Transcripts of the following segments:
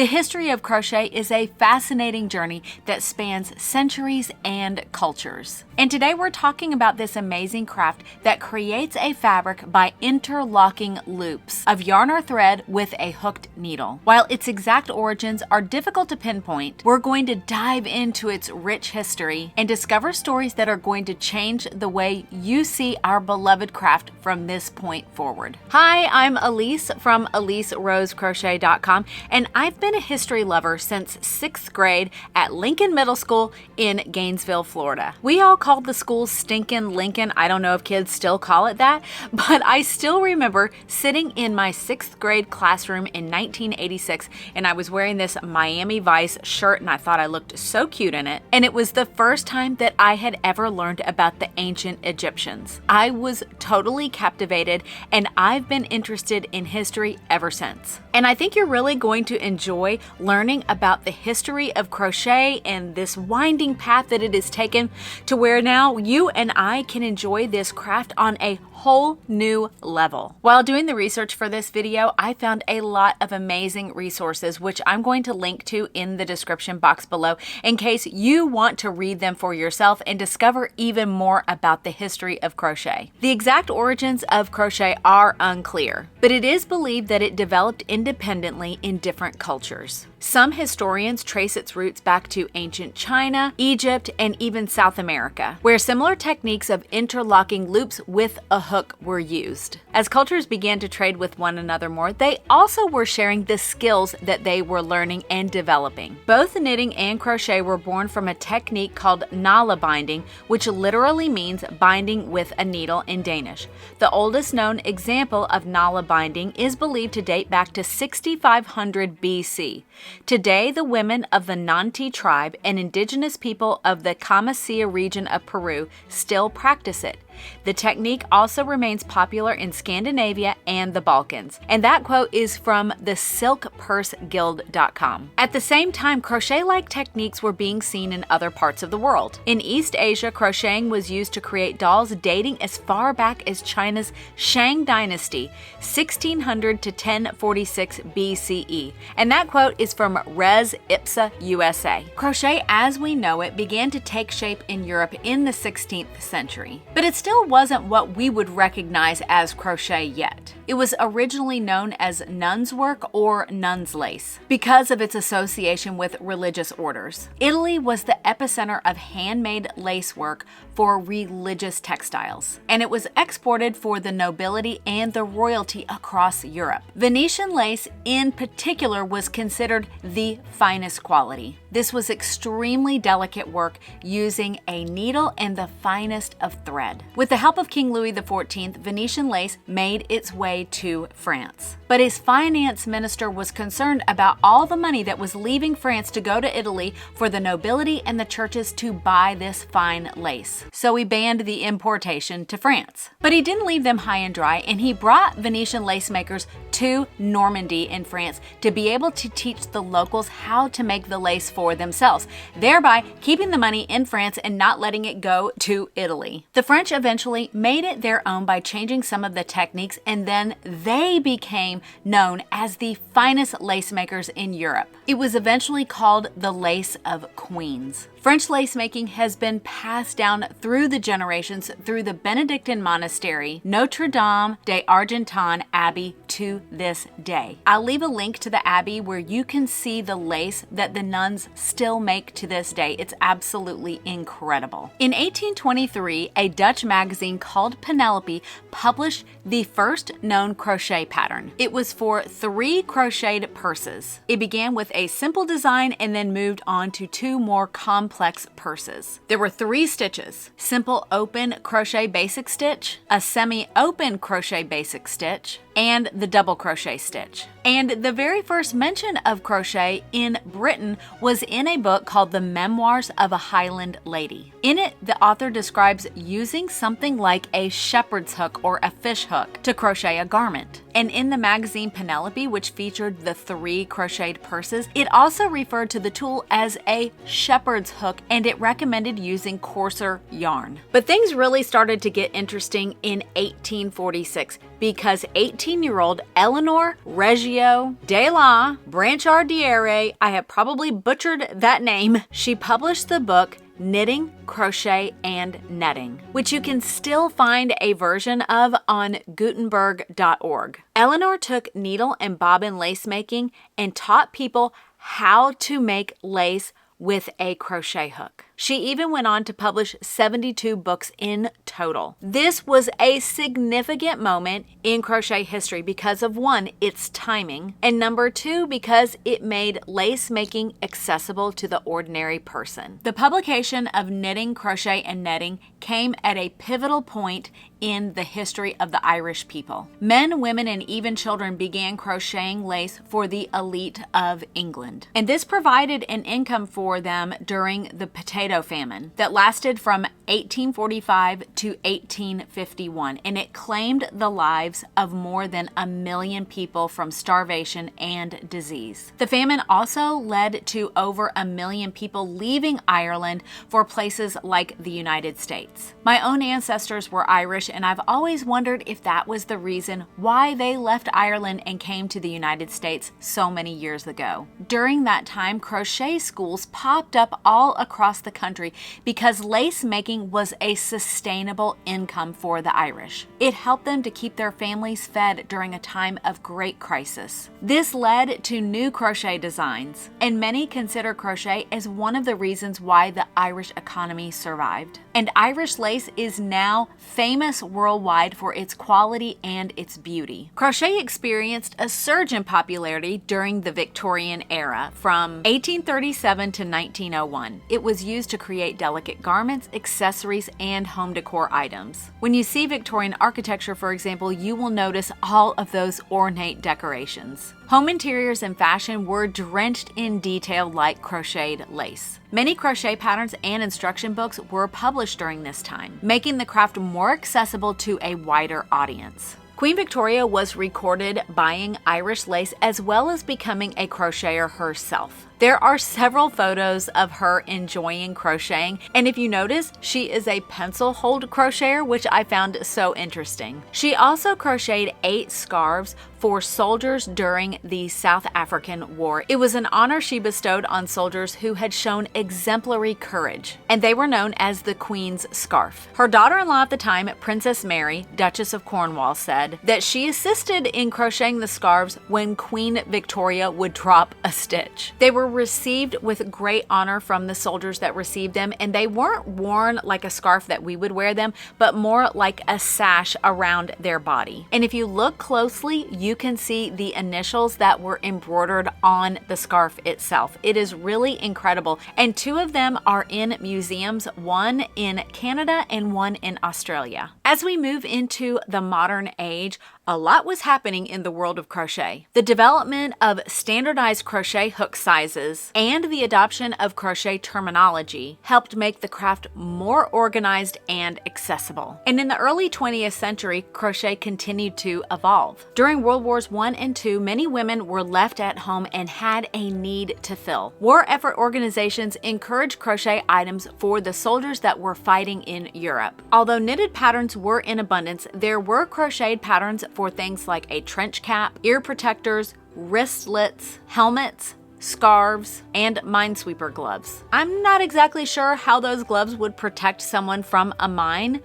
The history of crochet is a fascinating journey that spans centuries and cultures. And today we're talking about this amazing craft that creates a fabric by interlocking loops of yarn or thread with a hooked needle. While its exact origins are difficult to pinpoint, we're going to dive into its rich history and discover stories that are going to change the way you see our beloved craft from this point forward. Hi, I'm Elise from EliseRoseCrochet.com, and I've been a history lover since 6th grade at Lincoln Middle School in Gainesville, Florida. We all called the school Stinkin' Lincoln. I don't know if kids still call it that, but I still remember sitting in my 6th grade classroom in 1986, and I was wearing this Miami Vice shirt, and I thought I looked so cute in it. And it was the first time that I had ever learned about the ancient Egyptians. I was totally captivated, and I've been interested in history ever since. And I think you're really going to enjoy learning about the history of crochet and this winding path that it has taken to where now you and I can enjoy this craft on a whole new level. While doing the research for this video, I found a lot of amazing resources, which I'm going to link to in the description box below in case you want to read them for yourself and discover even more about the history of crochet. The exact origins of crochet are unclear, but it is believed that it developed independently in different cultures. Some historians trace its roots back to ancient China, Egypt, and even South America, where similar techniques of interlocking loops with a hook were used. As cultures began to trade with one another more, they also were sharing the skills that they were learning and developing. Both knitting and crochet were born from a technique called nala binding, which literally means binding with a needle in Danish. The oldest known example of nala binding is believed to date back to 6500 BC. Today, the women of the Nanti tribe and indigenous people of the Camisea region of Peru still practice it. The technique also remains popular in Scandinavia and the Balkans. And that quote is from the silkpurseguild.com. At the same time, crochet-like techniques were being seen in other parts of the world. In East Asia, crocheting was used to create dolls dating as far back as China's Shang Dynasty, 1600 to 1046 BCE. And that quote is from Res Ipsa USA. Crochet as we know it began to take shape in Europe in the 16th century. But it still wasn't what we would recognize as crochet yet. It was originally known as nun's work or nun's lace because of its association with religious orders. Italy was the epicenter of handmade lace work for religious textiles, and it was exported for the nobility and the royalty across Europe. Venetian lace in particular was considered the finest quality. This was extremely delicate work using a needle and the finest of thread. With the help of King Louis XIV, Venetian lace made its way to France. But his finance minister was concerned about all the money that was leaving France to go to Italy for the nobility and the churches to buy this fine lace. So he banned the importation to France. But he didn't leave them high and dry, and he brought Venetian lace makers to Normandy in France to be able to teach the locals how to make the lace for themselves, thereby keeping the money in France and not letting it go to Italy. The French eventually made it their own by changing some of the techniques, and then they became known as the finest lace makers in Europe. It was eventually called the Lace of Queens. French lace making has been passed down through the generations through the Benedictine monastery, Notre Dame de Argentan Abbey to this day. I'll leave a link to the abbey where you can see the lace that the nuns still make to this day. It's absolutely incredible. In 1823, a Dutch magazine called Penelope published the first known crochet pattern. It was for 3 crocheted purses. It began with a simple design and then moved on to 2 more complex purses. There were 3 stitches: simple open crochet basic stitch, a semi-open crochet basic stitch, and the double crochet stitch. And the very first mention of crochet in Britain was in a book called The Memoirs of a Highland Lady. In it, the author describes using something like a shepherd's hook or a fish hook to crochet a garment. And in the magazine Penelope, which featured the 3 crocheted purses, it also referred to the tool as a shepherd's hook, and it recommended using coarser yarn. But things really started to get interesting in 1846 because 18-year-old Eleanor Reggio de la Branchardiere, I have probably butchered that name, she published the book Knitting, Crochet, and Netting, which you can still find a version of on Gutenberg.org. Eleanor took needle and bobbin lace making and taught people how to make lace with a crochet hook. She even went on to publish 72 books in total. This was a significant moment in crochet history because of 1, its timing, and number 2, because it made lace making accessible to the ordinary person. The publication of Knitting, Crochet, and Netting came at a pivotal point in the history of the Irish people. Men, women, and even children began crocheting lace for the elite of England. And this provided an income for them during the potato famine that lasted from 1845 to 1851, and it claimed the lives of more than 1 million people from starvation and disease. The famine also led to over 1 million people leaving Ireland for places like the United States. My own ancestors were Irish, and I've always wondered if that was the reason why they left Ireland and came to the United States so many years ago. During that time, crochet schools popped up all across the country because lace making was a sustainable income for the Irish. It helped them to keep their families fed during a time of great crisis. This led to new crochet designs, and many consider crochet as one of the reasons why the Irish economy survived. And Irish lace is now famous worldwide for its quality and its beauty. Crochet experienced a surge in popularity during the Victorian era from 1837 to 1901. It was used to create delicate garments, accessories, and home decor items. When you see Victorian architecture, for example, you will notice all of those ornate decorations. Home interiors and fashion were drenched in detail like crocheted lace. Many crochet patterns and instruction books were published during this time, making the craft more accessible to a wider audience. Queen Victoria was recorded buying Irish lace as well as becoming a crocheter herself. There are several photos of her enjoying crocheting, and if you notice, she is a pencil hold crocheter, which I found so interesting. She also crocheted 8 scarves for soldiers during the South African War. It was an honor she bestowed on soldiers who had shown exemplary courage, and they were known as the Queen's Scarf. Her daughter-in-law at the time, Princess Mary, Duchess of Cornwall, said that she assisted in crocheting the scarves when Queen Victoria would drop a stitch. They were received with great honor from the soldiers that received them, and they weren't worn like a scarf that we would wear them, but more like a sash around their body. And if you look closely, you can see the initials that were embroidered on the scarf itself. It is really incredible, and 2 of them are in museums, one in Canada and one in Australia. As we move into the modern age, a lot was happening in the world of crochet. The development of standardized crochet hook sizes and the adoption of crochet terminology helped make the craft more organized and accessible. And in the early 20th century, crochet continued to evolve. During World Wars I and II, many women were left at home and had a need to fill. War effort organizations encouraged crochet items for the soldiers that were fighting in Europe. Although knitted patterns were in abundance, there were crocheted patterns for things like a trench cap, ear protectors, wristlets, helmets, scarves, and minesweeper gloves. I'm not exactly sure how those gloves would protect someone from a mine,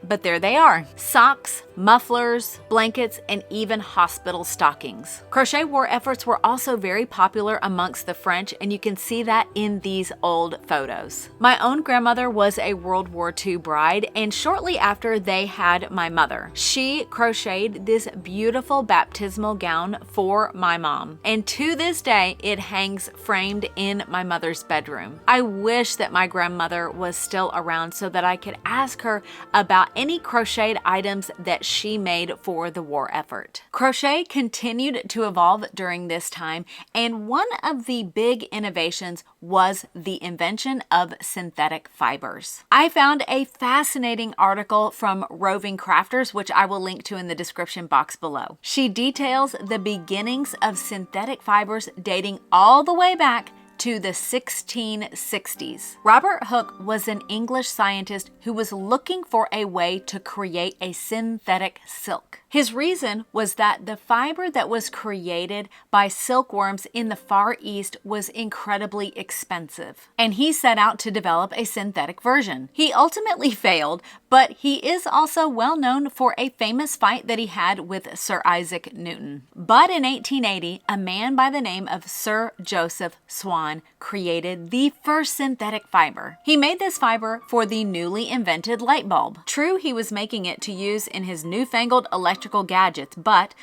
but there they are. Socks, mufflers, blankets, and even hospital stockings. Crochet war efforts were also very popular amongst the French, and you can see that in these old photos. My own grandmother was a World War II bride, and shortly after they had my mother, she crocheted this beautiful baptismal gown for my mom. And to this day, it hangs framed in my mother's bedroom. I wish that my grandmother was still around so that I could ask her about any crocheted items that she made for the war effort. Crochet continued to evolve during this time, and one of the big innovations was the invention of synthetic fibers. I found a fascinating article from Roving Crafters, which I will link to in the description box below. She details the beginnings of synthetic fibers dating all the way back to the 1660s. Robert Hooke was an English scientist who was looking for a way to create a synthetic silk. His reason was that the fiber that was created by silkworms in the Far East was incredibly expensive, and he set out to develop a synthetic version. He ultimately failed, but he is also well known for a famous fight that he had with Sir Isaac Newton. But in 1880, a man by the name of Sir Joseph Swan created the first synthetic fiber. He made this fiber for the newly invented light bulb. True, he was making it to use in his newfangled electrical gadgets, but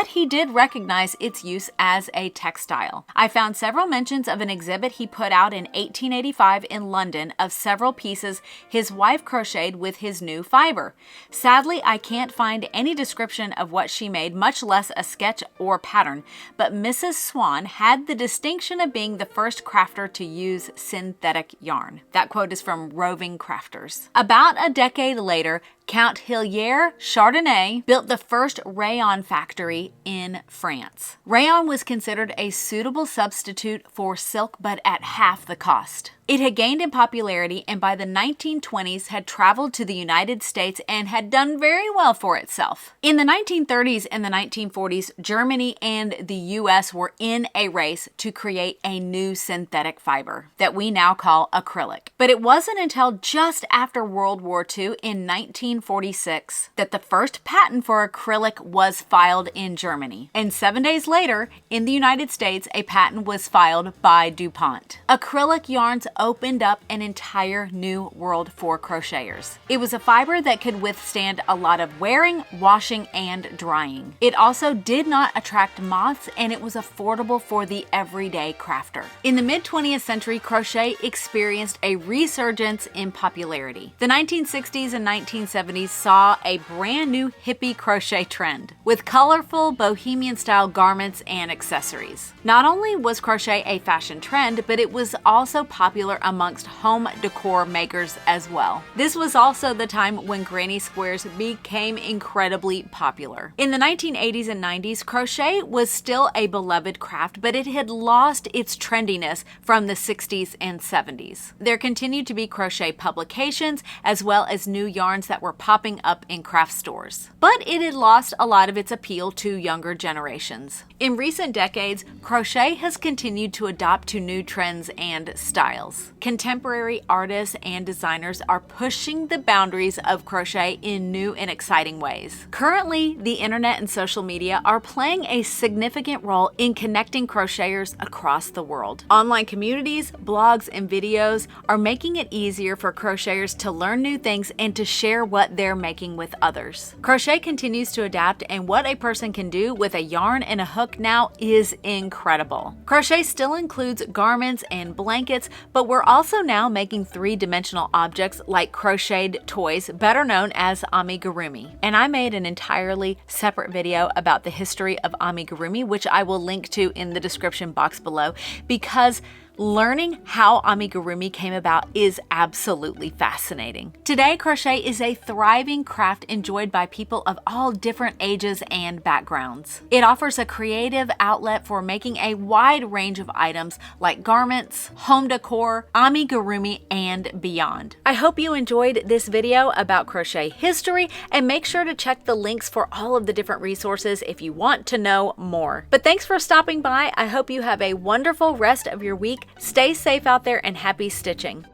he did recognize its use as a textile. I found several mentions of an exhibit he put out in 1885 in London of several pieces his wife crocheted with his new fiber. Sadly, I can't find any description of what she made, much less a sketch or pattern, but Mrs. Swan had the distinction of being the first crafter to use synthetic yarn. That quote is from Roving Crafters. About a decade later, Count Hilaire Chardonnay built the first rayon factory in France. Rayon was considered a suitable substitute for silk, but at half the cost. It had gained in popularity, and by the 1920s had traveled to the United States and had done very well for itself. In the 1930s and the 1940s, Germany and the US were in a race to create a new synthetic fiber that we now call acrylic. But it wasn't until just after World War II in 1946 that the first patent for acrylic was filed in Germany. And 7 days later, in the United States, a patent was filed by DuPont. Acrylic yarns opened up an entire new world for crocheters. It was a fiber that could withstand a lot of wearing, washing, and drying. It also did not attract moths, and it was affordable for the everyday crafter. In the mid-20th century, crochet experienced a resurgence in popularity. The 1960s and 1970s saw a brand new hippie crochet trend with colorful bohemian-style garments and accessories. Not only was crochet a fashion trend, but it was also popular amongst home decor makers as well. This was also the time when granny squares became incredibly popular. In the 1980s and 90s, crochet was still a beloved craft, but it had lost its trendiness from the 60s and 70s. There continued to be crochet publications as well as new yarns that were popping up in craft stores. But it had lost a lot of its appeal to younger generations. In recent decades, crochet has continued to adapt to new trends and styles. Contemporary artists and designers are pushing the boundaries of crochet in new and exciting ways. Currently, the internet and social media are playing a significant role in connecting crocheters across the world. Online communities, blogs, and videos are making it easier for crocheters to learn new things and to share what they're making with others. Crochet continues to adapt, and what a person can do with a yarn and a hook now is incredible. Crochet still includes garments and blankets, but we're also now making three-dimensional objects like crocheted toys, better known as amigurumi. And I made an entirely separate video about the history of amigurumi, which I will link to in the description box below, because learning how amigurumi came about is absolutely fascinating. Today, crochet is a thriving craft enjoyed by people of all different ages and backgrounds. It offers a creative outlet for making a wide range of items like garments, home decor, amigurumi, and beyond. I hope you enjoyed this video about crochet history, and make sure to check the links for all of the different resources if you want to know more. But thanks for stopping by. I hope you have a wonderful rest of your week. Stay safe out there and happy stitching.